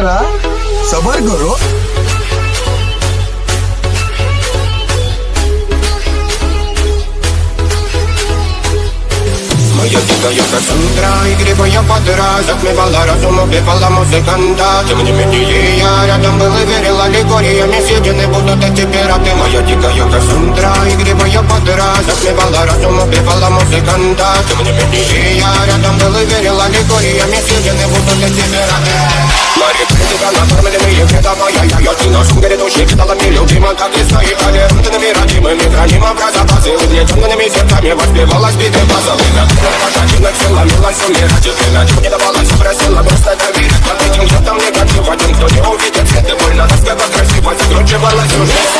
जरा सबर करो. Моя дикая Кассандра, игривая подра, затмевала разум, убивала музыканта. Тем не менее я рядом был и верил аллегориями, съедены будут эти пираты. Моя дикая Кассандра, игривая подра, затмевала разум, убивала музыканта. Тем не менее я рядом был и верил аллегориями, съедены будут эти пираты. Мари критика, накормленные вредовая, я ты нашим грядущим кидалами любима, как листа и толерантными родимыми, храним образа базы, угнетенными сердцами воспевалась биты базовыми. Пошатина все ломилась, умирать уверенно. Не давалась, просила просто доверить. Под этим кто-то негатив, один, кто не увидит цветы, больно, тоска красиво закручивалась уже.